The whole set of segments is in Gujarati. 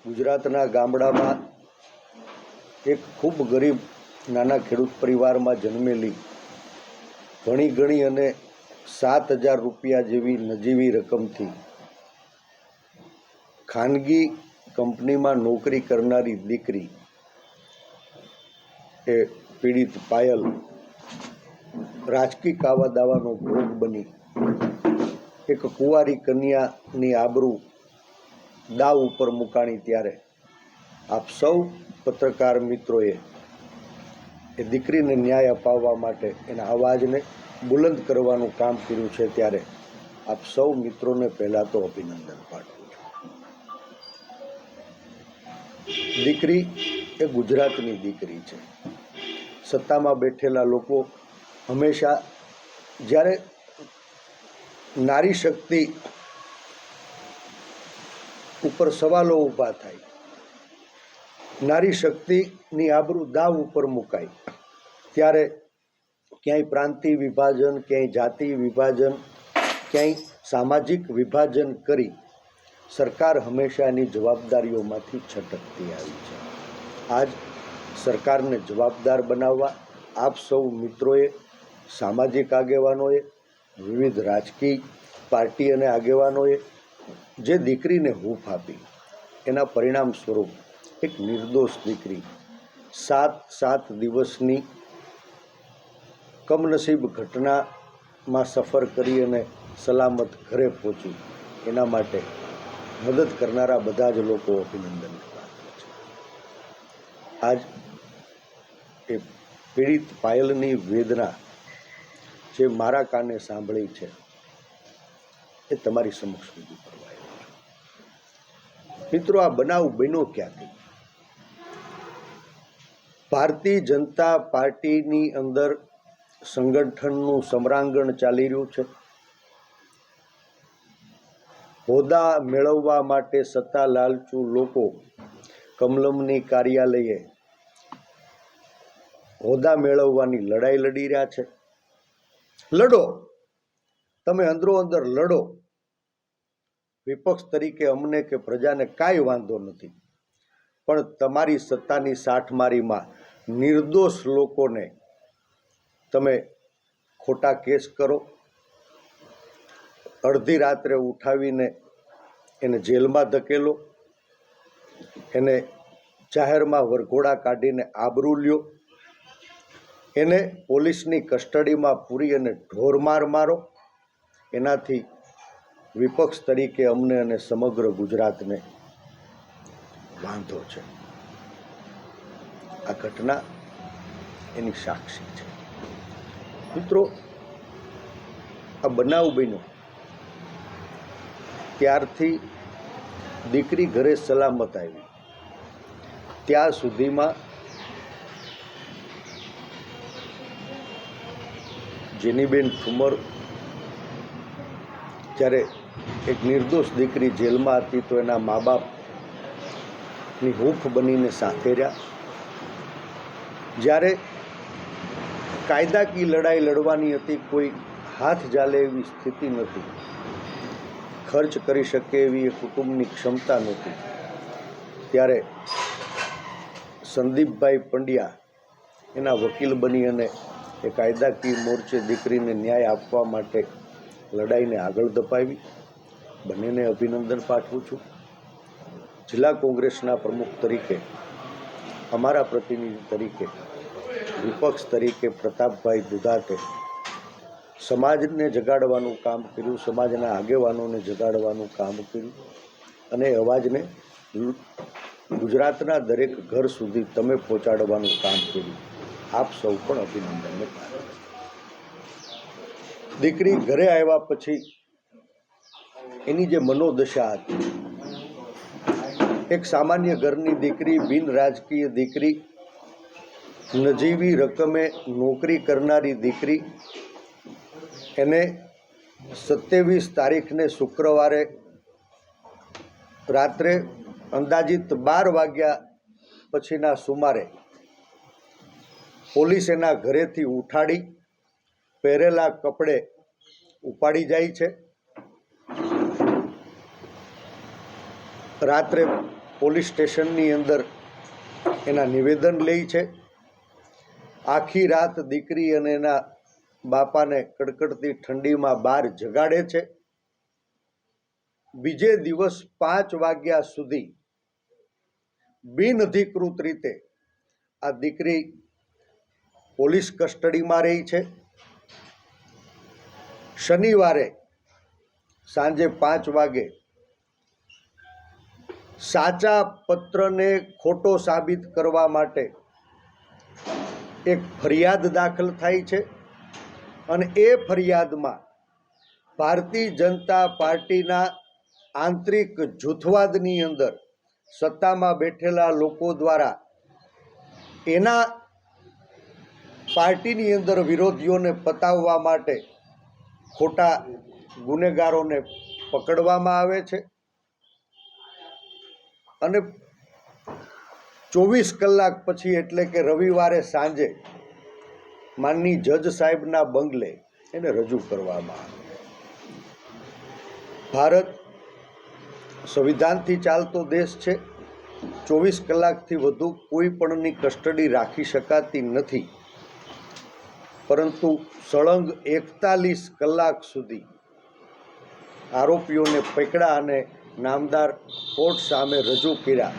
ગુજરાતના ગામડામાં એક ખૂબ ગરીબ નાના ખેડૂત પરિવારમાં જન્મેલી ભણી ગણી અને 7,000 રૂપિયા જેવી નજીવી રકમથી ખાનગી કંપનીમાં નોકરી કરનારી દીકરી એ પીડિત પાયલ રાજકીય કાવા દાવાનો ભોગ બની એક કુંવારી કન્યાની આબરૂ દાવ ઉપર મુકાણી ત્યારે આપ સૌ પત્રકાર મિત્રોએ એ દીકરીને ન્યાય અપાવવા માટે એના અવાજને બુલંદ કરવાનું કામ કર્યું છે ત્યારે આપ સૌ મિત્રોને પહેલાં તો અભિનંદન પાઠવું છું. દીકરી એ ગુજરાતની દીકરી છે. સત્તામાં બેઠેલા લોકો હંમેશા જ્યારે નારી શક્તિ ઉપર સવાલો ઊભા થાય, નારી શક્તિની આબરૂ દાવ ઉપર મુકાય ત્યારે ક્યાંય પ્રાંતીય વિભાજન, ક્યાંય જાતિ વિભાજન, ક્યાંય સામાજિક વિભાજન કરી સરકાર હંમેશા એની જવાબદારીઓમાંથી છટકતી આવી છે. આજ સરકારને જવાબદાર બનાવવા આપ સૌ મિત્રોએ, સામાજિક આગેવાનોએ, વિવિધ રાજકીય પાર્ટી અને આગેવાનોએ જે દીકરીને હૂંફ આપી એના પરિણામ સ્વરૂપ એક નિર્દોષ દીકરી 7 દિવસની કમનસીબ ઘટનામાં સફર કરી અને સલામત ઘરે પહોંચી એના માટે મદદ કરનારા બધા જ લોકો અભિનંદન પાત્ર છે. આજ એ પીડિત પાયલની વેદના જે મારા કાને સાંભળી છે એ તમારી સમક્ષ રજૂ કરવા આવ્યો છું. મિત્રો, આ બનાવ બન્યો ક્યાંથી? ભારતીય જનતા પાર્ટીની અંદર સંગઠનનું સમરાંગણ ચાલી રહ્યું છે. હોદ્દા મેળવવા માટે સત્તા લાલચુ લોકો કમલમની કાર્યાલયે હોદ્દા મેળવવાની લડાઈ લડી રહ્યા છે. લડો, તમે અંદરો અંદર લડો. વિપક્ષ તરીકે અમને કે પ્રજાને કાંઈ વાંધો નથી, પણ તમારી સત્તાની સાઠમારીમાં નિર્દોષ લોકોને તમે ખોટા કેસ કરો, અડધી રાત્રે ઉઠાવીને એને જેલમાં ધકેલો, એને જાહેરમાં વરઘોડા કાઢીને આબરૂ લ્યો, એને પોલીસની કસ્ટડીમાં પૂરી અને ઢોરમાર મારો. એનાથી વિપક્ષ તરીકે અમને અને સમગ્ર ગુજરાતને વાંધો છે. આ ઘટના એની સાક્ષી છે. મિત્રો, આ બનાવ બન્યો ત્યારથી દીકરી ઘરે સલામત આવી ત્યાં સુધીમાં જેનીબેન ઠુમર જ્યારે એક નિર્દોષ દીકરી જેલમાં હતી તો એના મા બાપની હૂંફ બનીને સાથે રહ્યા. જ્યારે કાયદાકીય લડાઈ લડવાની હતી, કોઈ હાથ ઝાલે એવી સ્થિતિ નહોતી, ખર્ચ કરી શકે એવી એ કુટુંબની ક્ષમતા નહોતી, ત્યારે સંદીપભાઈ પંડ્યા એના વકીલ બની અને એ કાયદાકીય મોરચે દીકરીને ન્યાય આપવા માટે લડાઈને આગળ ધપાવી. બંનેને અભિનંદન પાઠવું છું. જિલ્લા કોંગ્રેસના પ્રમુખ તરીકે, અમારા પ્રતિનિધિ તરીકે, વિપક્ષ તરીકે પ્રતાપભાઈ દુધાતે સમાજને જગાડવાનું કામ કર્યું, સમાજના આગેવાનોને જગાડવાનું કામ કર્યું અને અવાજને ગુજરાતના દરેક ઘર સુધી તમે પહોંચાડવાનું કામ કર્યું. આપ સૌ પણ અભિનંદનને પાત્ર. દીકરી ઘરે આવ્યા પછી એની જે મનોદશા હતી, એક સામાન્ય ઘરની દીકરી, બિન રાજકીય દીકરી, નજીવી રકમે નોકરી કરનારી દીકરી, એને 27 તારીખને શુક્રવારે રાત્રે અંદાજિત 12 વાગ્યા પછીના સુમારે પોલીસ એના ઘરેથી ઉઠાડી પહેરેલા કપડે ઉપાડી જાય છે. રાત્રે પોલીસ સ્ટેશનની અંદર એના નિવેદન લે છે. આખી રાત દીકરી અને એના બાપાને કડકડતી ઠંડીમાં બહાર જગાડે છે. બીજે દિવસ 5 વાગ્યા સુધી બિનઅધિકૃત રીતે આ દીકરી પોલીસ કસ્ટડીમાં રહી છે. શનિવારે સાંજે 5 વાગે સાચા પત્રને ખોટો સાબિત કરવા માટે એક ફરિયાદ દાખલ થાય છે અને એ ફરિયાદમાં ભારતીય જનતા પાર્ટીના આંતરિક જૂથવાદની અંદર સત્તામાં બેઠેલા લોકો દ્વારા એના પાર્ટીની અંદર વિરોધીઓને પતાવવા માટે ખોટા ગુનેગારોને પકડવામાં આવે છે અને 24 કલાક પછી એટલે કે રવિવારે સાંજે માનની જજ સાહેબના બંગલે એને રજૂ કરવામાં આવે. ભારત સંવિધાનથી ચાલતો દેશ છે. 24 કલાકથી વધુ કોઈ પણની કસ્ટડી રાખી શકાતી નથી, પરંતુ સળંગ 41 કલાક સુધી આરોપીઓને પકડ્યા અને નામદાર કોર્ટ સામે રજૂ કર્યા.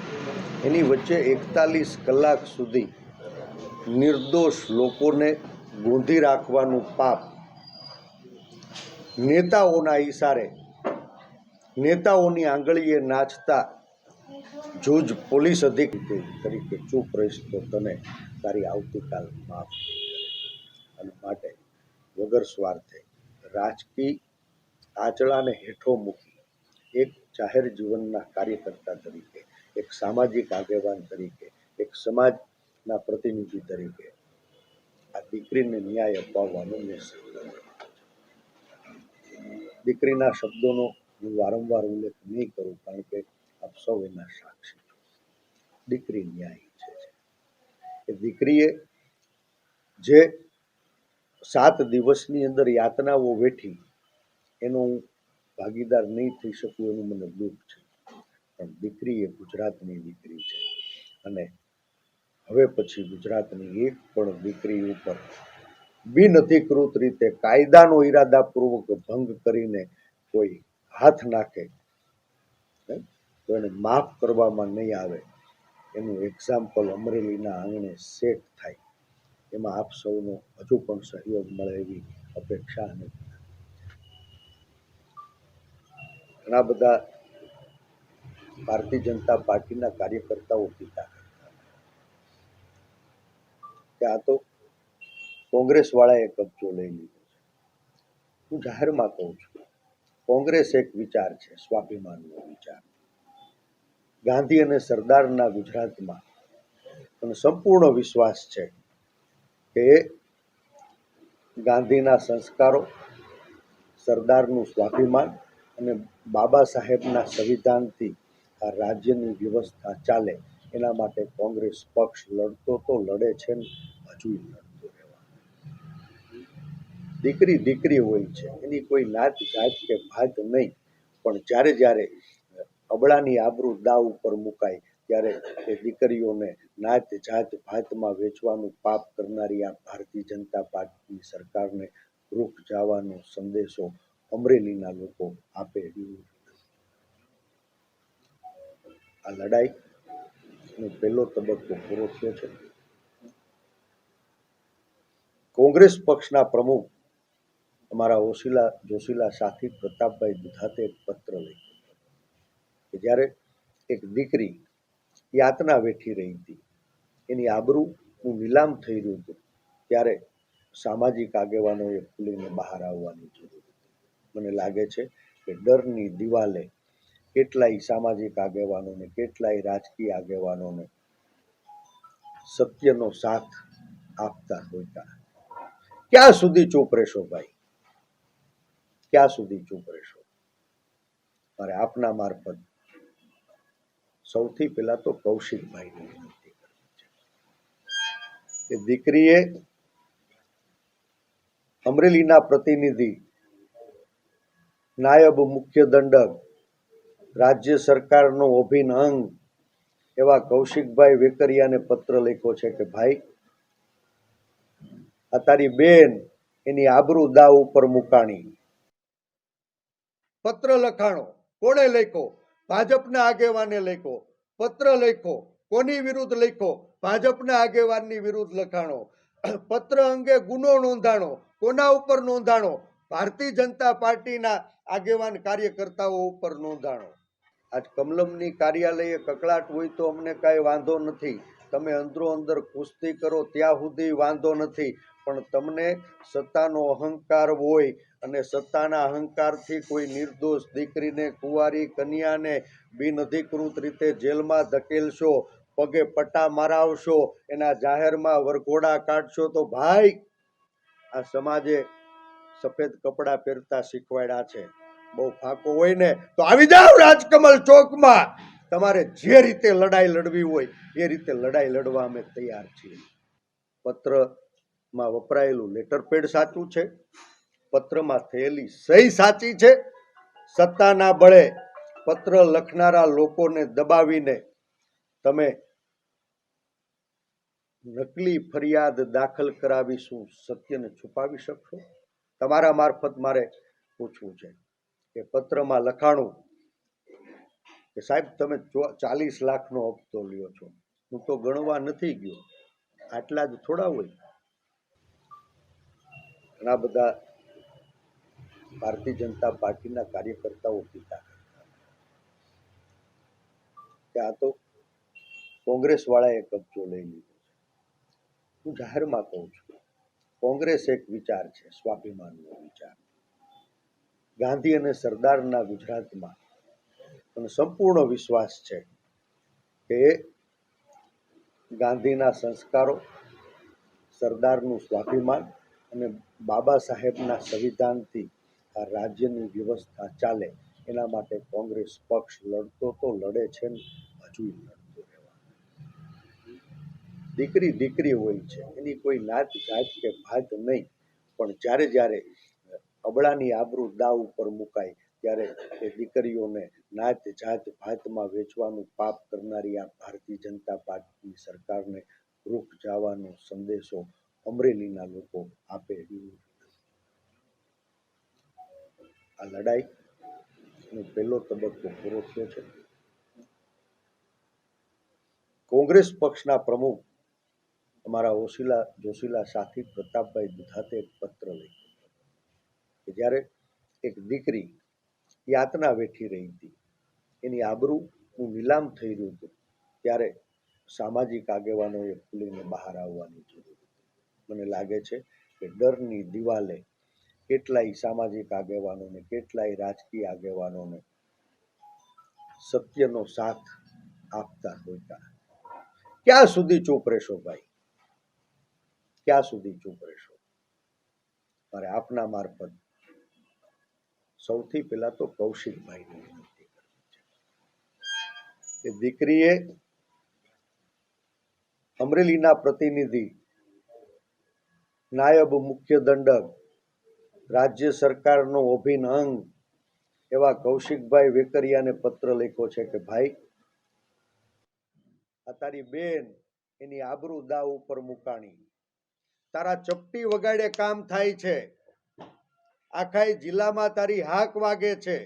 એની વચ્ચે 41 કલાક સુધી નિર્દોષ લોકોને ગોંધી રાખવાનું પાપ નેતાઓના ઈશારે, નેતાઓની આંગળીએ નાચતા જૂજ પોલીસ અધિકારી તરીકે ચૂપ રહીશ તો તને તારી આવતીકાલ માફ. અને માટે વગર સ્વાર્થે રાજકીય આંચળાને હેઠો મૂકી એક જાહેર જીવનના કાર્યકર્તા તરીકે, એક સામાજિક આગેવાન તરીકે, એક સમાજના પ્રતિનિધિ તરીકે આ દીકરીને ન્યાય અપાવવાનો મેં સંકલ્પ. દીકરીના શબ્દોનો હું વારંવાર ઉલ્લેખ નહીં કરું, કારણ કે આપ સૌ એના સાક્ષી છો. દીકરી ન્યાય ઈચ્છે છે. એ દીકરીએ જે 7 દિવસની અંદર યાતનાઓ વેઠી એનો હું ભાગીદાર નહીં થઈ શકું એનું મને દુઃખ છે, પણ દીકરી એ ગુજરાતની દીકરી છે અને હવે પછી ગુજરાતની એક પણ દીકરી ઉપર બિનઅધિકૃત રીતે કાયદાનો ઈરાદાપૂર્વક ભંગ કરીને કોઈ હાથ નાખે તો એને માફ કરવામાં નહીં આવે. એનું એક્ઝામ્પલ અમરેલીના આંગણે સેટ થાય, એમાં આપ સૌનો હજુ પણ સહયોગ મળે એવી અપેક્ષા અને ઘણા બધા ભારતીય જનતા પાર્ટીના કાર્યકર્તાઓ ટીકા કરતા કે આ તો કોંગ્રેસ વાળાએ કબજો લઈ લીધો છે. હું જાહેરમાં કહું છું, કોંગ્રેસ એક વિચાર છે, સ્વાભિમાનનો વિચાર. ગાંધી અને સરદારના ગુજરાતમાં મને સંપૂર્ણ વિશ્વાસ છે કે ગાંધીના સંસ્કારો, સરદારનું સ્વાભિમાન અને બાબા સાહેબના સંવિધાનથી આ રાજ્યની વ્યવસ્થા ચાલે એના માટે કોંગ્રેસ પક્ષ લડતો તો લડે છે ને હજુ લડતો રહેવાનો. દીકરી દીકરી હોય છે, એની કોઈ નાત જાત કે ભાત નહીં, પણ જ્યારે જ્યારે અબળાની આબરૂ દાવ ઉપર મુકાય ત્યારે એ દીકરીઓને નાત જાત ભાતમાં વેચવાનું પાપ કરનારી આ ભારતીય જનતા પાર્ટીની સરકારને રૂખ જવાનો સંદેશો અમરેલીના લોકો આપે. આ લડાઈનો પહેલો તબક્કો પૂરો થયો છે. કોંગ્રેસ પક્ષના પ્રમુખ અમારા જોશીલા સાથી પ્રતાપભાઈ દુધાતે એક પત્ર લખ્યો કે જ્યારે એક દીકરી યાતના વેઠી રહી હતી, એની આબરૂનું નીલામ થઈ રહ્યું હતું, ત્યારે સામાજિક આગેવાનોએ ખુલીને બહાર આવવાની જરૂર હતી. મને લાગે છે કે ડરની દિવાલે કેટલાય સામાજિક આગેવાનોને, કેટલાય રાજકીય આગેવાનોને સત્યનો સાથ આપતા હોય. ક્યાં સુધી ચૂપ રહેશો ભાઈ? ક્યાં સુધી ચૂપ રહેશો? મારે આપના મારફત સૌથી પહેલા તો કૌશિકભાઈને વિનંતી કરવી છે કે દીકરીએ અમરેલીના પ્રતિનિધિ, નાયબ મુખ્ય દંડક, રાજ્ય સરકારનો અભિન્ન અંગ એવા કૌશિકભાઈ વેકરિયાને પત્ર લખ્યો છે કે ભાઈ, આ તારી બેન એની આબરૂ દાવ ઉપર મુકાણી. પત્ર લખાણો, કોણે લખ્યો? ભાજપના આગેવાને લખ્યો. પત્ર લખ્યો, કોની વિરુદ્ધ લખ્યો? ભાજપના આગેવાનની વિરુદ્ધ લખાણો. પત્ર અંગે ગુનો નોંધાણો, કોના ઉપર નોંધાણો? ભારતીય જનતા પાર્ટીના આગેવાન કાર્યકર્તાઓ ઉપર નોંધાણો. આજ કમલમની કાર્યાલયે કકળાટ હોય તો અમને કાંઈ વાંધો નથી, તમે અંદરો અંદર કુસ્તી કરો ત્યાં સુધી વાંધો નથી, પણ તમને સત્તાનો અહંકાર હોય અને સત્તાના અહંકારથી કોઈ નિર્દોષ દીકરીને, કુંવારી કન્યાને બિનઅધિકૃત રીતે જેલમાં ધકેલશો, પગે પટ્ટા મરાવશો, એના જાહેરમાં વરઘોડા કાઢશો, તો ભાઈ આ સમાજે સફેદ કપડાં પહેરતા શીખવાડ્યા છે. બહુ ફાકો હોય ને તો આવી જાવ રાજકમલ ચોકમાં, તમારે જે રીતે લડાઈ લડવી હોય એ રીતે લડાઈ લડવા અમે તૈયાર છીએ. પત્રમાં વપરાયેલું લેટર પેડ સાચું છે, પત્રમાં થયેલી સહી સાચી છે. સત્તાના બળે પત્ર લખનારા લોકોને દબાવીને તમે નકલી ફરિયાદ દાખલ કરાવી શું સત્યને છુપાવી શકશો? તમારા મારફત મારે પૂછવું છે કે પત્રમાં લખાણું કે સાહેબ તમે 40 લાખનો હપ્તો લ્યો છો, હું તો ગણવા નથી ગયો, આટલા જ થોડા હોય. ઘણા બધા ભારતીય જનતા પાર્ટીના કાર્યકર્તાઓ ટીકા કે આ તો કોંગ્રેસ વાળાએ કબજો લઈ લીધો છે. હું જાહેરમાં કહું છું, કોંગ્રેસ એક વિચાર છે, સ્વાભિમાનનો વિચાર. ગાંધી અને સરદારના ગુજરાતમાં મને સંપૂર્ણ વિશ્વાસ છે કે ગાંધીના સંસ્કારો, સરદારનું સ્વાભિમાન અને બાબા સાહેબના સંવિધાનથી આ રાજ્યની વ્યવસ્થા ચાલે એના માટે કોંગ્રેસ પક્ષ લડતો તો લડે છે ને હજુ લડતો રહેવાનો. દીકરી દીકરી હોય છે, એની કોઈ નાત જાત કે ભાત નહીં, પણ જ્યારે જ્યારે અબળાની આબરૂ દાવ ઉપર મુકાય ત્યારે એ દીકરીઓને નાત જાત ભાતમાં વેચવાનું પાપ કરનારી આ ભારતીય જનતા પાર્ટીની સરકારને રૂક જવાનો સંદેશો અમરેલીના લોકો આપે. આ લડાઈનો પહેલો તબક્કો પૂરો થયો છે. કોંગ્રેસ પક્ષના પ્રમુખ અમારા જોશીલા સાથી પ્રતાપભાઈ દુધાતે પત્ર લખ્યો કે જ્યારે એક દીકરી યાતના વેઠી રહી હતી, એની આબરૂનું નીલામ થઈ રહ્યું હતું, ત્યારે સામાજિક આગેવાનોએ ખુલીને બહાર આવવાની જરૂર હતી. મને લાગે છે કે ડરની દિવાલે કેટલાય સામાજિક આગેવાનોને, કેટલાય રાજકીય આગેવાનોને સત્યનો સાથ આપતા હોય. ક્યાં સુધી ચૂપ રહેશો ભાઈ? ક્યાં સુધી ચૂપ રહેશો? મારે આપના મારફત સૌથી પહેલા તો કૌશિકભાઈને વિનંતી કરવી છે કે દીકરીએ અમરેલીના પ્રતિનિધિ, નાયબ મુખ્ય દંડક, રાજ્ય સરકારનો અભિન્ન અંગ એવા કૌશિકભાઈ વેકરિયાને પત્ર લખ્યો છે કે ભાઈ, આ તારી બેન એની આબરૂ દાવ ઉપર મુકાણી. તારા ચપટી વગાડે કામ થાય છે. આખા જિલ્લામાં તારી હાક વાગે છે.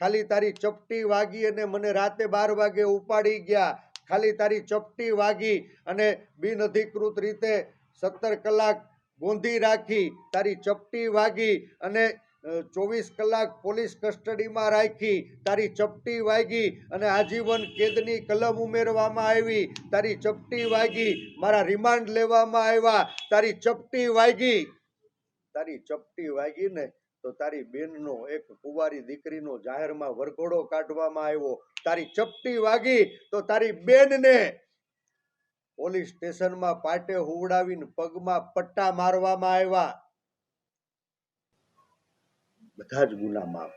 ખાલી તારી ચપટી વાગી અને મને રાતે 12 વાગે ઉપાડી ગયા. ખાલી તારી ચપટી વાગી અને બિનઅધિકૃત રીતે 17 કલાક ગોંધી રાખી. તારી ચપટી વાગી અને 24 કલાક પોલીસ કસ્ટડીમાં રાખી. તારી ચપટી વાગી અને આજીવન કેદની કલમ ઉમેરવામાં આવી. તારી ચપટી વાગી, મારા રિમાન્ડ લેવામાં આવ્યા. તારી ચપટી વાગી. તારી ચપટી વાગી ને તો તારી બેનનો, એક કુંવારી દીકરીનો જાહેરમાં વરઘોડો કાઢવામાં આવ્યો. તારી ચપટી વાગી તો તારી બેનને પોલીસ સ્ટેશનમાં પાટે હુવડાવીને પગમાં પટ્ટા મારવામાં આવ્યા. બધા જ ગુના માફ.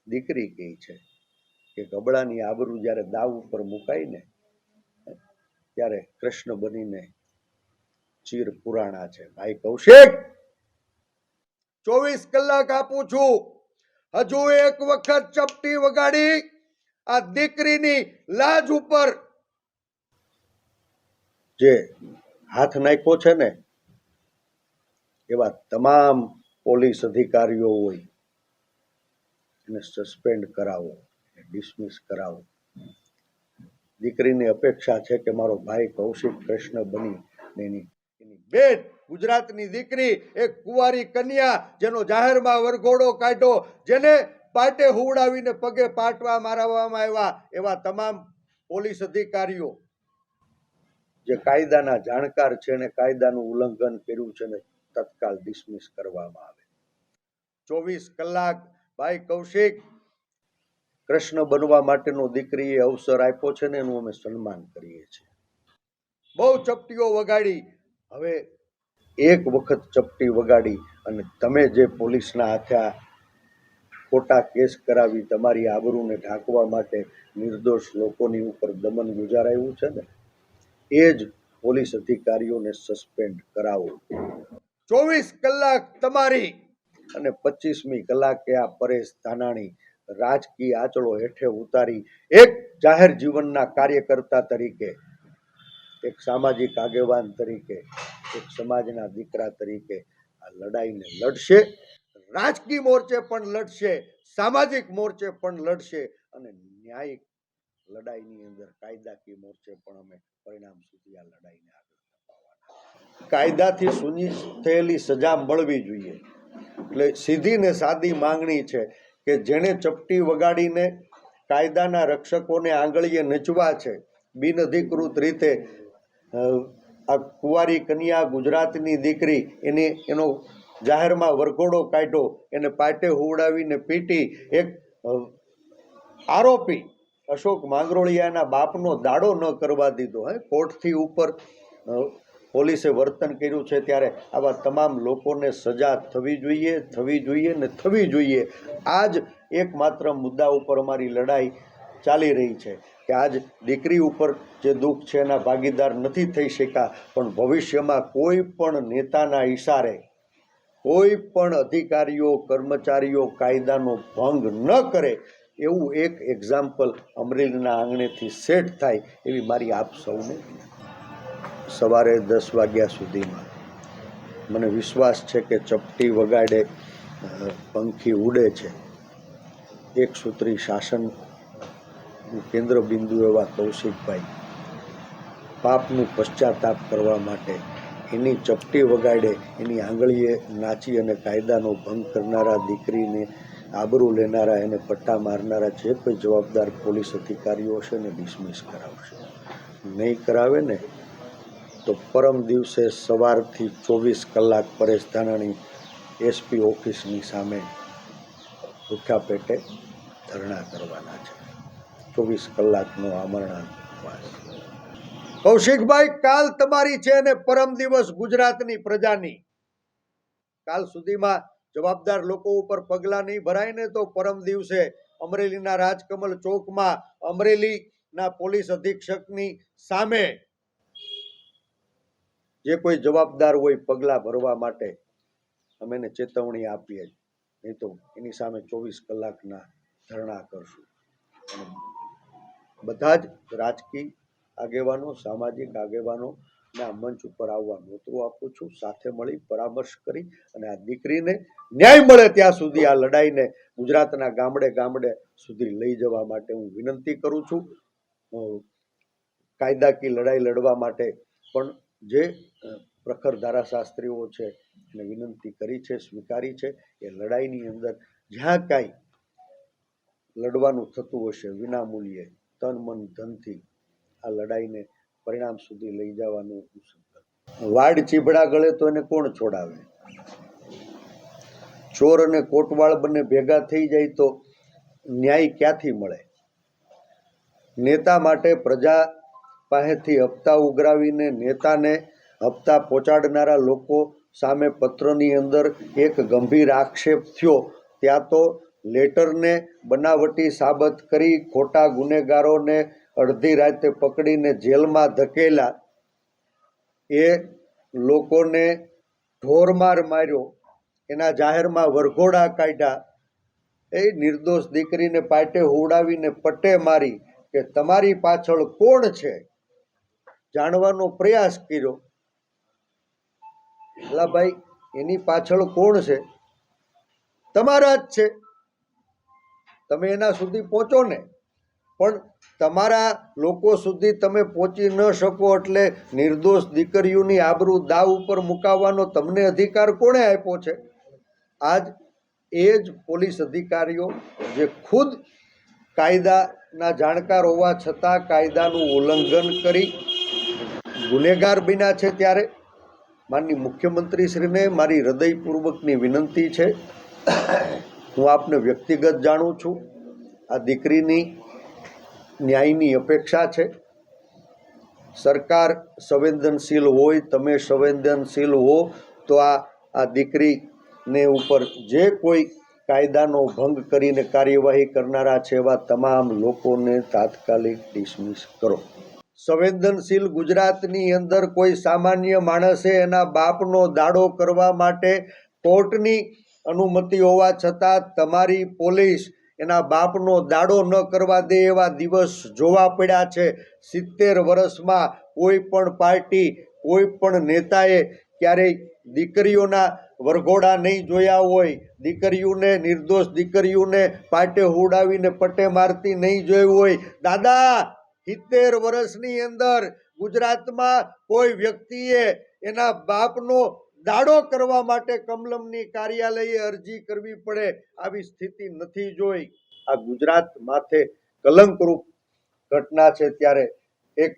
દીકરી કહે છે કે ગબડાની આબરૂ જ્યારે દાવ ઉપર મુકાય ને ત્યારે કૃષ્ણ બનીને ચીર પુરાણા છે. ભાઈ કૌશિક, 24 કલાક આપું છું. હજુ એક વખત ચપટી વગાડી આ દીકરીની લાજ ઉપર જે હાથ નાખ્યો છે ને, એવા તમામ પોલીસ અધિકારીઓ હોય એને સસ્પેન્ડ કરાવો, ડિસમિસ કરાવો. દીકરીની અપેક્ષા છે કે મારો ભાઈ કૌશિક કૃષ્ણ બની એની બેન, ગુજરાતની દીકરી, એક કુંવારી કન્યા જેનો જાહેરમાં વરઘોડો કાઢ્યો, જેને પાટે હુવડાવીને પગે પાટવા મારવામાં આવ્યા, એવા તમામ પોલીસ અધિકારીઓ જે કાયદાના જાણકાર છે ને કાયદાનું ઉલ્લંઘન કર્યું છે ને તત્કાલ ડિસમિસ કરવામાં આવે. 24 કલાક ભાઈ કૌશિક કૃષ્ણ બનવા માટેનો દીકરીએ અવસર આપ્યો છે ને એનું અમે સન્માન કરીએ છીએ. બહુ ચપટીઓ વગાડી, હવે એક વખત ચપટી વગાડી અને તમે જે પોલીસના હાથે ખોટા કેસ કરાવી તમારી આબરૂને ઢાંકવા માટે નિર્દોષ લોકોની ઉપર દમન ગુજારાયું છે ને, એ જ પોલીસ અધિકારીઓને સસ્પેન્ડ કરાવો. 24 કલાક તમારી અને 25મી કલાકે આ પરેશ ધાનાણી રાજકીય આંચળો હેઠે ઉતારી એક જાહેર જીવનના કાર્યકર્તા તરીકે, એક સામાજિક આગેવાન તરીકે, એક સમાજના દીકરા તરીકે આ લડાઈને લડશે. રાજકીય મોરચે પણ લડશે, સામાજિક મોરચે પણ લડશે અને ન્યાયિક લડાઈની અંદર કાયદાકીય મોરચે પણ અમે પરિણામ સુધી આ લડાઈને આગળ ધપાવવાના. કાયદાથી સુનિશ્ચિત થયેલી સજા મળવી જોઈએ. એટલે સીધી ને સાદી માંગણી છે કે જેણે ચપટી વગાડીને કાયદાના રક્ષકોને આંગળીએ નચવા છે, બિનઅધિકૃત રીતે આ કુંવારી કન્યા ગુજરાતની દીકરી એનો જાહેરમાં વરઘોડો કાઢ્યો, એને પાટે હુવડાવીને પીટી, એક આરોપી અશોક માંગરોળિયાના બાપનો દાડો ન કરવા દીધો, કોર્ટથી ઉપર પોલીસે વર્તન કર્યું છે, ત્યારે આવા તમામ લોકોને સજા થવી જોઈએ ને થવી જોઈએ. આજ એકમાત્ર મુદ્દા ઉપર અમારી લડાઈ ચાલી રહી છે કે આજ દીકરી ઉપર જે દુઃખ છે એના ભાગીદાર નથી થઈ શક્યા, પણ ભવિષ્યમાં કોઈ પણ નેતાના ઈશારે કોઈ પણ અધિકારીઓ કર્મચારીઓ કાયદાનો ભંગ ન કરે એવું એક એક્ઝામ્પલ અમરેલીના આંગણેથી સેટ થાય એવી મારી આપ સૌને. સવારે 10 વાગ્યા સુધીમાં મને વિશ્વાસ છે કે ચપટી વગાડે પંખી ઉડે છે. એક સૂત્રી શાસન કેન્દ્ર બિંદુ એવા કૌશિકભાઈ પાપનું પશ્ચાતાપ કરવા માટે એની ચપટી વગાડે, એની આંગળીએ નાચી અને કાયદાનો ભંગ કરનારા, દીકરીને આબરૂ લેનારા, એને પટ્ટા મારનારા જે કોઈ જવાબદાર પોલીસ અધિકારીઓ હશે ને ડિસમિસ કરાવશે. નહીં કરાવે ને તો પરમ દિવસે સવારથી 24 કલાક પરેશ ધાનાણી એસપી ઓફિસની સામે ભૂખ્યા પેટે ધરણા કરવાના છે. 24 કલાકનો આમરણાવાસ. કૌશિકભાઈ, કાલ તમારી છે અને પરમ દિવસ ગુજરાતની પ્રજાની. કાલ સુધીમાં જવાબદાર લોકો ઉપર પગલાં નહીં ભરાય ને તો પરમ દિવસે અમરેલીના રાજકમલ ચોકમાં અમરેલીના પોલીસ અધિક્ષકની સામે જે કોઈ જવાબદાર હોય પગલાં ભરવા માટે અમે એને ચેતવણી આપીએ, નહીં તો એની સામે 24 કલાકના ધરણા કરશું. અને બધા જ રાજકીય આગેવાનો, સામાજિક આગેવાનો આ મંચ ઉપર આવવા નોતરું આપું છું. સાથે મળી પરામર્શ કરી અને આ દીકરીને ન્યાય મળે ત્યાં સુધી આ લડાઈને ગુજરાતના ગામડે ગામડે સુધી લઈ જવા માટે હું વિનંતી કરું છું. કાયદાકીય લડાઈ લડવા માટે પણ જે પ્રખર ધારાશાસ્ત્રીઓ છે એને વિનંતી કરી છે, સ્વીકારી છે. એ લડાઈની અંદર જ્યાં કાંઈ લડવાનું થતું હશે વિનામૂલ્યે તન મન ધનથી આ લડાઈને પરિણામ સુધી લઈ જવાનું. વાડ ચીભડા ગળે તો એને કોણ છોડાવે? ચોર અને કોટવાળ બંને ભેગા થઈ જાય તો ન્યાય ક્યાંથી મળે? નેતા માટે પ્રજા પાસેથી હપ્તા ઉઘરાવીને નેતાને હપ્તા પહોંચાડનારા લોકો સામે પત્રની અંદર એક ગંભીર આક્ષેપ થયો, ત્યાં તો લેટરને બનાવટી સાબત કરી ખોટા ગુનેગારોને અડધી રાતે પકડીને જેલમાં ધકેલા, એ લોકોને ઢોરમાર માર્યો, એના જાહેરમાં વરઘોડા કાઢ્યા, એ નિર્દોષ દીકરીને પાટે હોવડાવીને પટ્ટે મારી કે તમારી પાછળ કોણ છે જાણવાનો પ્રયાસ કર્યો. એલા ભાઈ, એની પાછળ કોણ છે? તમારા જ છે. તમે એના સુધી પહોંચો ને, પણ તમારા લોકો સુધી તમે પહોંચી ન શકો એટલે નિર્દોષ દીકરીઓની આબરૂ દાવ ઉપર મુકાવવાનો તમને અધિકાર કોણે આપ્યો છે? આજ એ જ પોલીસ અધિકારીઓ જે ખુદ કાયદાના જાણકાર હોવા છતાં કાયદાનું ઉલ્લંઘન કરી ગુનેગાર બન્યા છે. ત્યારે માનનીય મુખ્યમંત્રીશ્રીને મારી હૃદયપૂર્વકની વિનંતી છે, હું આપને વ્યક્તિગત જાણું છું, આ દીકરીની ન્યાયની અપેક્ષા છે. સરકાર સંવેદનશીલ હોય, તમે સંવેદનશીલ હો તો આ દીકરીને ઉપર જે કોઈ કાયદાનો ભંગ કરીને કાર્યવાહી કરનારા છે એવા તમામ લોકોને તાત્કાલિક ડિસમિસ કરો. સંવેદનશીલ ગુજરાતની અંદર કોઈ સામાન્ય માણસે એના બાપનો દાડો કરવા માટે કોર્ટની અનુમતિ હોવા છતાં તમારી પોલીસ એના બાપનો દાડો ન કરવા દે એવા દિવસ જોવા પડ્યા છે. 70 વર્ષમાં કોઈ પણ પાર્ટી, કોઈ પણ નેતાએ ક્યારેય દીકરીઓના વરઘોડા નહીં જોયા હોય, દીકરીઓને, નિર્દોષ દીકરીઓને પાટે હોવડાવીને પટ્ટે મારતી નહીં જોઈ હોય. દાદા, 70 વર્ષની અંદર ગુજરાતમાં કોઈ વ્યક્તિએ એના બાપનો દાડો કરવા માટે કમલમની કાર્યાલયે અરજી કરવી પડે આવી સ્થિતિ નથી જોઈ. આ ગુજરાત માથે કલંકરૂપ ઘટના છે. ત્યારે એક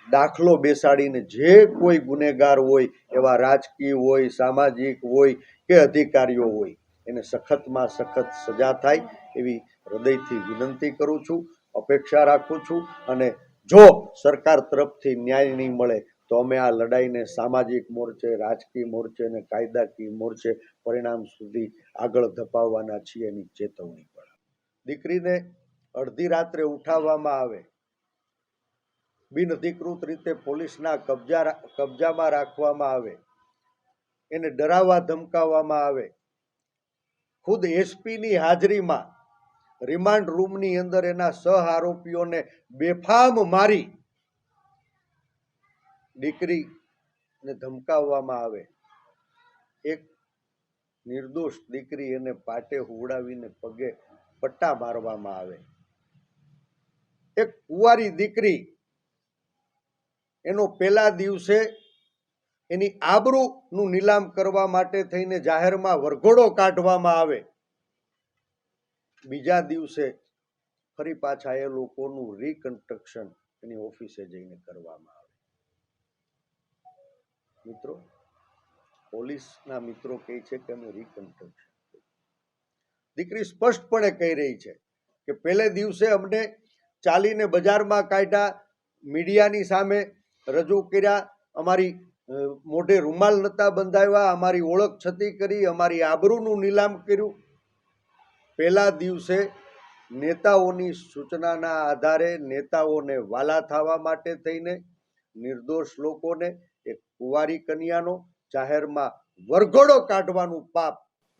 દાખલો બેસાડીને જે કોઈ ગુનેગાર હોય, એવા રાજકીય હોય, સામાજિક હોય કે અધિકારીઓ હોય, એને સખતમાં સખત સજા થાય એવી હૃદયથી વિનંતી કરું છું, અપેક્ષા રાખું છું. અને જો સરકાર તરફથી ન્યાય નહીં મળે તો અમે આ લડાઈને સામાજિક મોરચે, રાજકીય મોરચે અને કાયદાકીય મોરચે પરિણામ સુધી આગળ ધપાવવાના છીએ એની ચેતવણી પણ. દીકરીને અડધી રાત્રે ઉઠાવવામાં આવે, બિનઅધિકૃત રીતે પોલીસના કબજામાં રાખવામાં આવે, એને ડરાવવા ધમકાવવામાં આવે, ખુદ એસપીની હાજરીમાં રિમાન્ડ રૂમની અંદર એના સહ આરોપીઓને બેફામ મારી દીકરીને ધમકાવવામાં આવે, એક નિર્દોષ દીકરી એને પાટે હુવડાવીને પગે પટ્ટા મારવામાં આવે, એક કુંવારી દીકરી એનો પહેલા દિવસે એની આબરૂનું નીલામ કરવા માટે થઈને જાહેરમાં વરઘોડો કાઢવામાં આવે, બીજા દિવસે ફરી પાછા એ લોકોનું રિકન્સ્ટ્રક્શન એની ઓફિસે જઈને કરવામાં આવે. મિત્રો, પોલીસના મિત્રો કહે છે કે અમે રિકન્સ્ટ્રક્શન, દીકરી સ્પષ્ટપણે કહી રહી છે કે પહેલે દિવસે અમને ચાલીને બજારમાં કાઢ્યા, મીડિયાની સામે રજૂ કર્યા, અમારી મોઢે રૂમાલ નહોતા બંધાવ્યા, અમારી ઓળખ છતી કરી, અમારી આબરૂનું નીલામ કર્યું. પહેલા દિવસે નેતાઓની સૂચનાના આધારે, નેતાઓને વાલા થવા માટે થઈને નિર્દોષ લોકોને, એક કુંવારી કન્યાનો જાહેરમાં વરઘોડો કાઢવાનું પાપ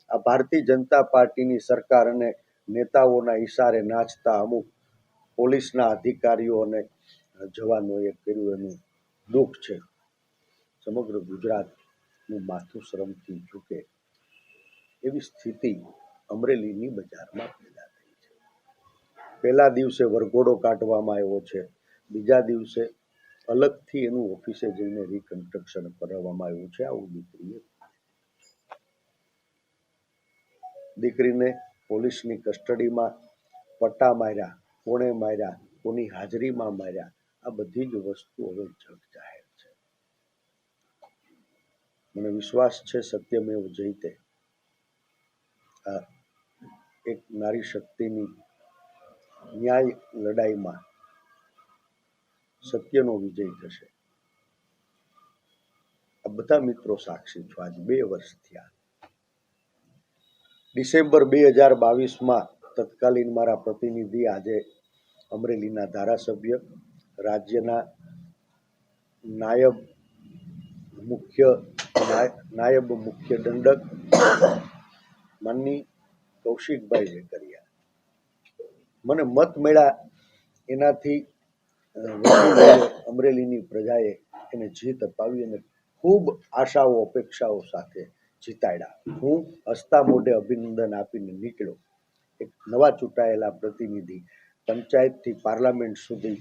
આ ભારતીય જનતા પાર્ટીની સરકાર અને નેતાઓના ઈશારે નાચતા અમુક પોલીસના અધિકારીઓ અને જવાનોએ કર્યું એનું દુઃખ છે. સમગ્ર ગુજરાતનું માથું શરમથી ઝૂકે એવી સ્થિતિ અમરેલીની બજારમાં પેદા થઈ છે. પહેલા દિવસે વરઘોડો કાઢવામાં આવ્યો છે, બીજા દિવસે અલગથી એનું ઓફિસે જઈને રિકન્સ્ટ્રક્શન કરવામાં આવ્યું છે. આવું દીકરીને પોલીસની કસ્ટડીમાં પટ્ટા માર્યા, કોણે માર્યા, કોની હાજરીમાં માર્યા, આ બધી જ વસ્તુ હવે જગ જાહેર છે. મને વિશ્વાસ છે સત્યમેવ જયતે, આ એક નારી શક્તિની ન્યાય લડાઈમાં સત્યનો વિજય થશે. આ બધા મિત્રો સાક્ષી છો. આજ 2 વર્ષ થયા. ડિસેમ્બર 2022માં તત્કાલીન મારા પ્રતિનિધિ, આજે અમરેલીના ધારાસભ્ય, રાજ્યના નાયબ મુખ્ય દંડક માનની કૌશિકભાઈ વેકરિયા. મને મત મળ્યા એનાથી અમરેલીની પ્રજાએ એને જીત અપાવી અને ખૂબ આશાઓ અપેક્ષાઓ સાથે જીતાડ્યા. હું હસતા મોઢે અભિનંદન આપીને નીકળ્યો. એક નવા ચૂંટાયેલા પ્રતિનિધિ પંચાયતથી પાર્લામેન્ટ સુધી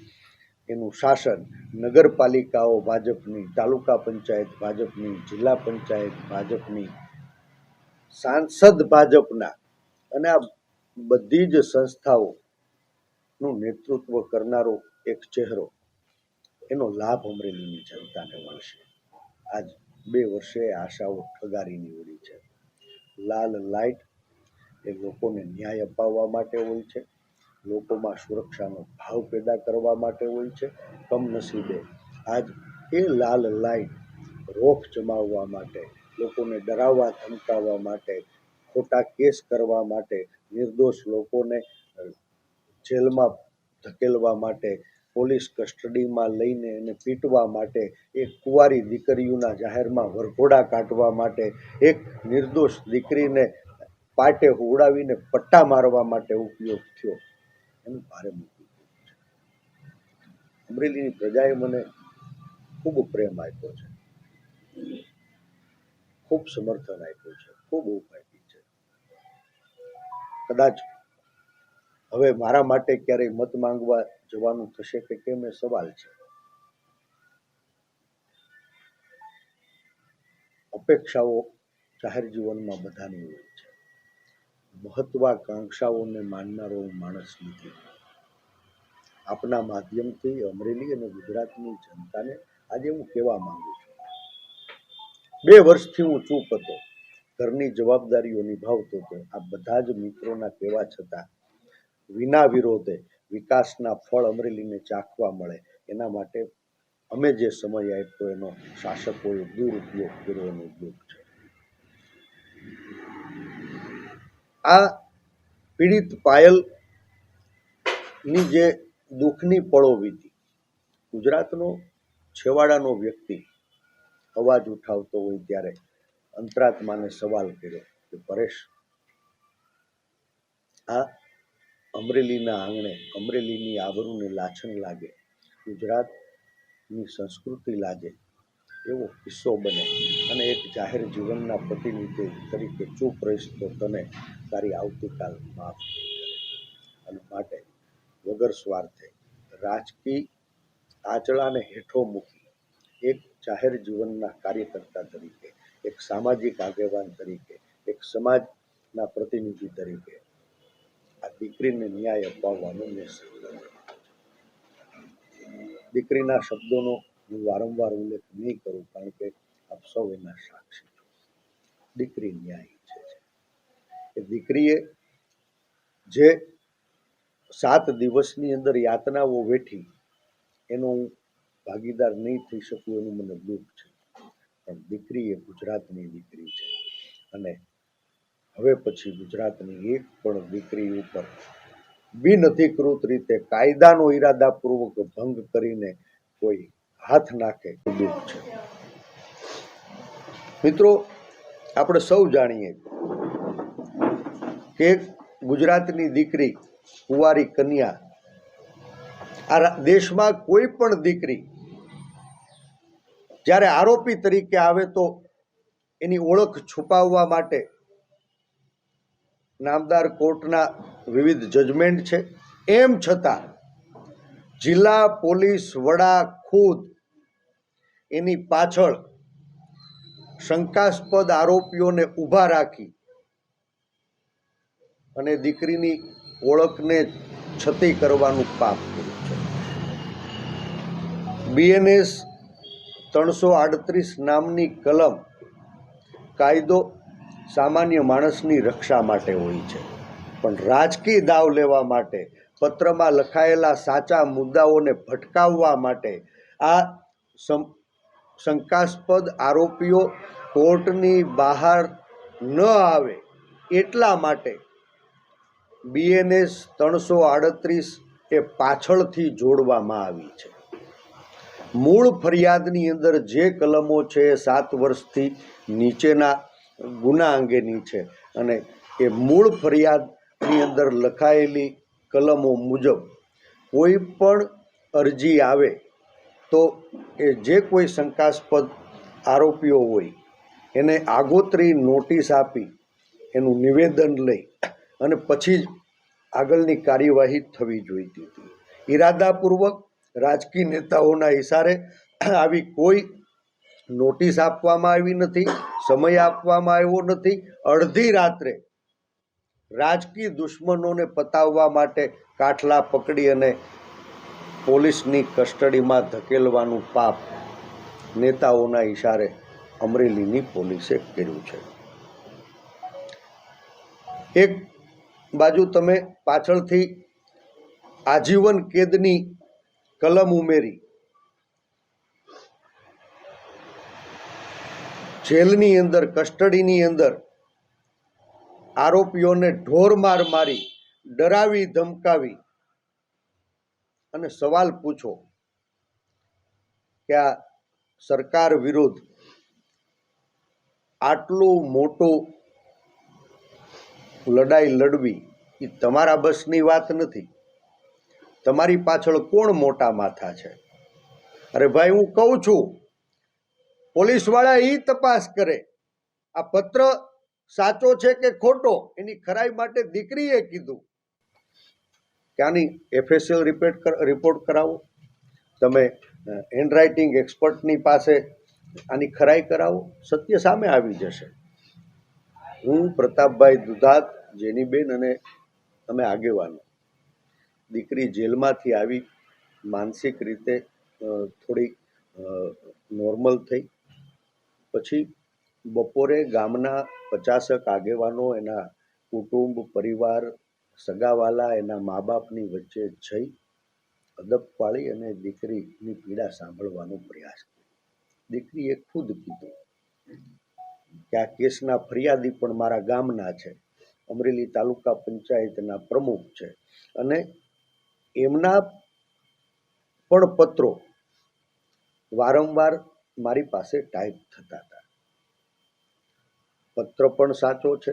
એનું શાસન, નગરપાલિકાઓ ભાજપની, તાલુકા પંચાયત ભાજપની, જિલ્લા પંચાયત ભાજપની, સાંસદ ભાજપના અને આ બધી જ સંસ્થાઓનું નેતૃત્વ કરનારો એક ચહેરો, એનો લાભ અમરેલીની જનતાને મળશે. આજ 2 વર્ષે આશાઓ ઠગારી નીવડી છે. લાલ લાઇટ એ લોકોને ન્યાય અપાવવા માટે હોય છે, લોકોમાં સુરક્ષાનો ભાવ પેદા કરવા માટે હોય છે. કમનસીબે આજ એ લાલ લાઇટ રોખ જમાવવા માટે, લોકોને ડરાવવા ધમકાવવા માટે, ખોટા કેસ કરવા માટે, નિર્દોષ લોકોને જેલમાં ધકેલવા માટે, પોલીસ કસ્ટડીમાં લઈને એને પીટવા માટે, એક કુંવારી દીકરીઓના જાહેરમાં વરઘોડા કાઢવા માટે, એક નિર્દોષ દીકરીને પાટે ઉડાવીને પટ્ટા મારવા માટે ઉપયોગ થયો, એનું ભારે મૂક્યું છે. અમરેલીની પ્રજાએ મને ખૂબ પ્રેમ આપ્યો છે, ખૂબ સમર્થન આપ્યું છે, ખૂબ ઊભ આપી છે. કદાચ હવે મારા માટે ક્યારેય મત માંગવા જવાનું થશે કે કેમ એ સવાલ છે. અપેક્ષાઓ જાહેર જીવનમાં બધાની હોય છે. મહત્વાકાંક્ષાઓને માનનારો માણસ નથી. આપના માધ્યમથી અમરેલી અને ગુજરાતની જનતાને આજે હું કહેવા માંગુ છું, 2 વર્ષથી હું ચૂપ હતો, ઘરની જવાબદારીઓ નિભાવતો હતો. આ બધા જ મિત્રોના કહેવા છતાં વિના વિરોધે વિકાસના ફળ અમરેલીને ચાખવા મળે એના માટે અમે જે સમય આપ્યો એનો શાસકોએ દુરુપયોગ કર્યો એનો દુઃખ છે. આ પીડિત પાયલની જે દુઃખની પળો વીતી, ગુજરાતનો છેવાડાનો વ્યક્તિ અવાજ ઉઠાવતો હોય ત્યારે અંતરાત્માને સવાલ કર્યો કે પરેશ, આ અમરેલીના આંગણે અમરેલીની આબરૂને લાછન લાગે, ગુજરાતની સંસ્કૃતિ લાગે એવો કિસ્સો બને અને એક જાહેર જીવનના પ્રતિનિધિ તરીકે ચૂપ રહીશ તો તને તારી આવતીકાલ માફ અને માટે વગર સ્વાર્થે રાજકીય આંચળાને હેઠો મૂકી એક જાહેર જીવનના કાર્યકર્તા તરીકે, એક સામાજિક આગેવાન તરીકે, એક સમાજના પ્રતિનિધિ તરીકે આ દીકરીને ન્યાય અપાવવાનો મેં સંકલ્પ. દીકરીના શબ્દોનો હું વારંવાર ઉલ્લેખ નહીં કરું, કારણ કે આપ સૌ એના સાક્ષી છો. દીકરી ન્યાય ઈચ્છે છે. એ દીકરીએ જે 7 દિવસની અંદર યાતનાઓ વેઠી એનો હું ભાગીદાર નહીં થઈ શકું એનું મને દુઃખ છે, પણ દીકરી એ ગુજરાતની દીકરી છે અને હવે પછી ગુજરાતની એક પણ દીકરી ઉપર બિનઅધિકૃત રીતે કાયદાનો ઈરાદાપૂર્વક ભંગ કરીને કોઈ હાથ નાખે દુઃખ છે. મિત્રો, આપણે સૌ જાણીએ કે ગુજરાતની દીકરી, કુંવારી કન્યા, આ દેશમાં કોઈ પણ દીકરી જ્યારે આરોપી તરીકે આવે તો એની ઓળખ છુપાવવા માટે નામદાર કોર્ટના વિવિધ જજમેન્ટ છે. એમ છતાં જિલ્લા પોલીસ વડા ખુદ એની પાછળ શંકાસ્પદ આરોપીઓને ઊભા રાખી અને દીકરીની ઓળખને છતી કરવાનું પાપ કર્યું છે. BNS 338 નામની કલમ કાયદો સામાન્ય માણસની રક્ષા માટે હોય છે, પણ રાજકીય દાવ લેવા માટે, પત્રમાં લખાયેલા સાચા મુદ્દાઓને ભટકાવવા માટે આ શંકાસ્પદ આરોપીઓ કોર્ટની બહાર ન આવે એટલા માટે BNS 338 એ પાછળથી જોડવામાં આવી છે. મૂળ ફરિયાદની અંદર જે કલમો છે એ 7 વર્ષથી નીચેના ગુના અંગેની છે અને એ મૂળ ફરિયાદની અંદર લખાયેલી કલમો મુજબ કોઈ પણ અરજી આવે તો એ જે કોઈ શંકાસ્પદ આરોપીઓ હોય એને આગોતરી નોટિસ આપી એનું નિવેદન લઈ અને પછી જ આગળની કાર્યવાહી થવી જોઈતી હતી. ઈરાદાપૂર્વક રાજકીય નેતાઓના ઇશારે આવી કોઈ નોટિસ આપવામાં આવી નથી, સમય આપવામાં આવ્યો નથી. અડધી રાત્રે રાજકીય દુશ્મનોને પતાવવા માટે કાઠલા પકડી અને પોલીસની કસ્ટડીમાં ધકેલવાનું પાપ નેતાઓના ઇશારે અમરેલીની પોલીસે કર્યું છે. એક બાજુ તમે પાછળથી આજીવન કેદની કલમ ઉમેરી જેલની અંદર કસ્ટડીની અંદર આરોપીઓને ઢોરમાર મારી ડરાવી ધમકાવી અને સવાલ પૂછો કે આ સરકાર વિરુદ્ધ આટલું મોટું લડાઈ લડવી એ તમારા બસની વાત નથી. તમારી પાછળ કોણ મોટા માથા છે? અરે ભાઈ, હું કહું છું, પોલીસવાળા એ તપાસ કરે. આ પત્ર સાચો છે કે ખોટો એની ખરાઈ માટે દીકરીએ કીધું કે આની FSL રિપોર્ટ કરાવો, તમે હેન્ડરાઇટિંગ એક્સપર્ટની પાસે આની ખરાઈ કરાવો, સત્ય સામે આવી જશે. હું, પ્રતાપભાઈ દુધાત, જેનીબેન અને અમે આગેવાનો દીકરી જેલમાંથી આવી માનસિક રીતે થોડી નોર્મલ થઈ પછી બપોરે ગામના 50 આગેવાનો, એના કુટુંબ પરિવાર, સગાવાલા, એના મા બાપની વચ્ચે જઈ અદબ પાળી અને દીકરીની પીડા સાંભળવાનો પ્રયાસ કર્યો. દીકરીએ ખુદ કીધું કે આ કેસના ફરિયાદી પણ મારા ગામના છે, અમરેલી તાલુકા પંચાયતના પ્રમુખ છે અને એમના પણ પત્રો વારંવાર મારી પાસે ટાઈપ થતા હતા. પત્ર પણ સાચો છે,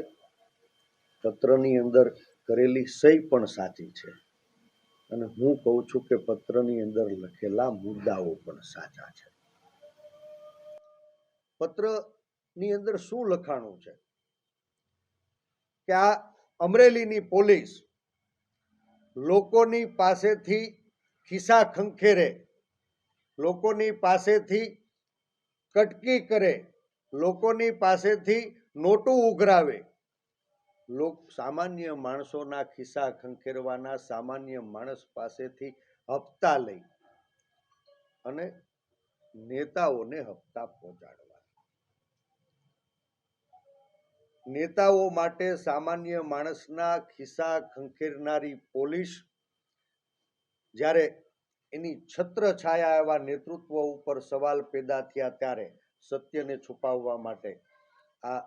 પત્રની અંદર કરેલી સહી પણ સાચી છે અને હું કહું છું કે પત્રની અંદર લખેલા મુદ્દાઓ પણ સાચા છે. પત્રની અંદર શું લખાણું છે કે આ અમરેલીની પોલીસ લોકોની પાસેથી ખિસ્સા ખંખેરે, લોકોની પાસેથી કટકી કરે, લોકોની પાસેથી નોટું ઉઘરાવે, સામાન્ય માણસોના ખિસ્સા ખંખેરવાના, સામાન્ય માણસ પાસેથી હપ્તા લઈ અને નેતાઓને હપ્તા પહોંચાડવા. નેતાઓ માટે સામાન્ય માણસના ખિસ્સા ખંખેરનારી પોલીસ જ્યારે એની છત્રછાયા એવા નેતૃત્વ ઉપર સવાલ પેદા થયા ત્યારે સત્યને છુપાવવા માટે આ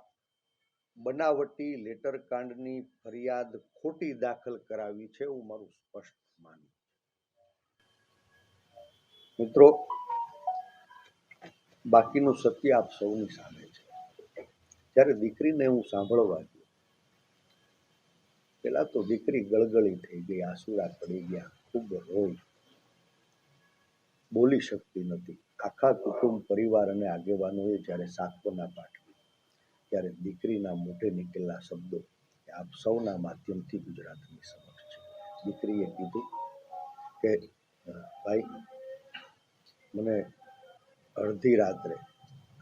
બનાવટી લેટરકાંડની ફરિયાદ ખોટી દાખલ કરાવી છે, એવું મારું સ્પષ્ટ માનવું. મિત્રો, બાકીનું સત્ય આપ સૌની સામે છે. જ્યારે દીકરીને હું સાંભળવા ગયો, પેલા તો દીકરી ગળગળી થઈ ગઈ, આંસુડા પડી ગયા, ખૂબ રોઈ, બોલી શકતી નથી. આખા કુટુંબ પરિવાર અને આગેવાનોએ જ્યારે સાંત્વના પાઠવી ત્યારે દીકરીના મોઢે નીકળેલા શબ્દો આપ સૌના માધ્યમથી ગુજરાતની સમક્ષ છે. દીકરીએ કીધું કે ભાઈ, મને અડધી રાત્રે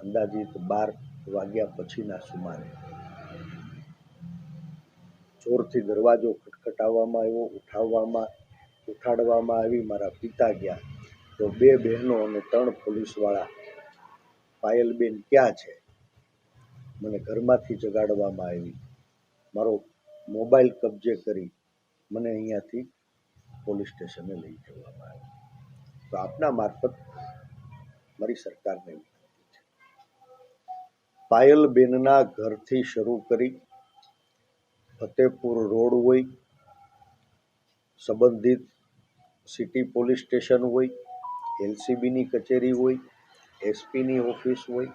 અંદાજિત 12 વાગ્યા પછીના સુમારે જોરથી દરવાજો ખટખટાવવામાં આવ્યો, ઉઠાડવામાં આવી. મારા પિતા ગયા તો 2 બહેનો અને 3 પોલીસવાળા પાયલબેન ક્યાં છે, મને ઘરમાંથી જગાડવામાં આવી. મારો મોબાઈલ કબજે કરી મને અહીંયાથી પોલીસ સ્ટેશને લઈ જવામાં આવ્યો. તો આપના મારફત મારી સરકારને વિનંતી છે, પાયલબેનના ઘરથી શરૂ કરી ફતેપુર રોડ હોય, સંબંધિત સિટી પોલીસ સ્ટેશન હોય, LCBની કચેરી હોય, SPની ઓફિસ હોય,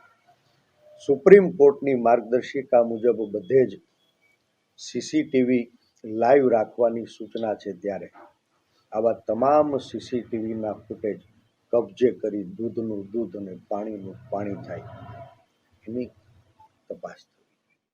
સુપ્રીમ કોર્ટની માર્ગદર્શિકા મુજબ બધે જ સીસીટીવી લાઈવ રાખવાની સૂચના છે, ત્યારે આવા તમામ સીસીટીવીના ફૂટેજ કબજે કરી દૂધનું દૂધ અને પાણીનું પાણી થાય એની તપાસ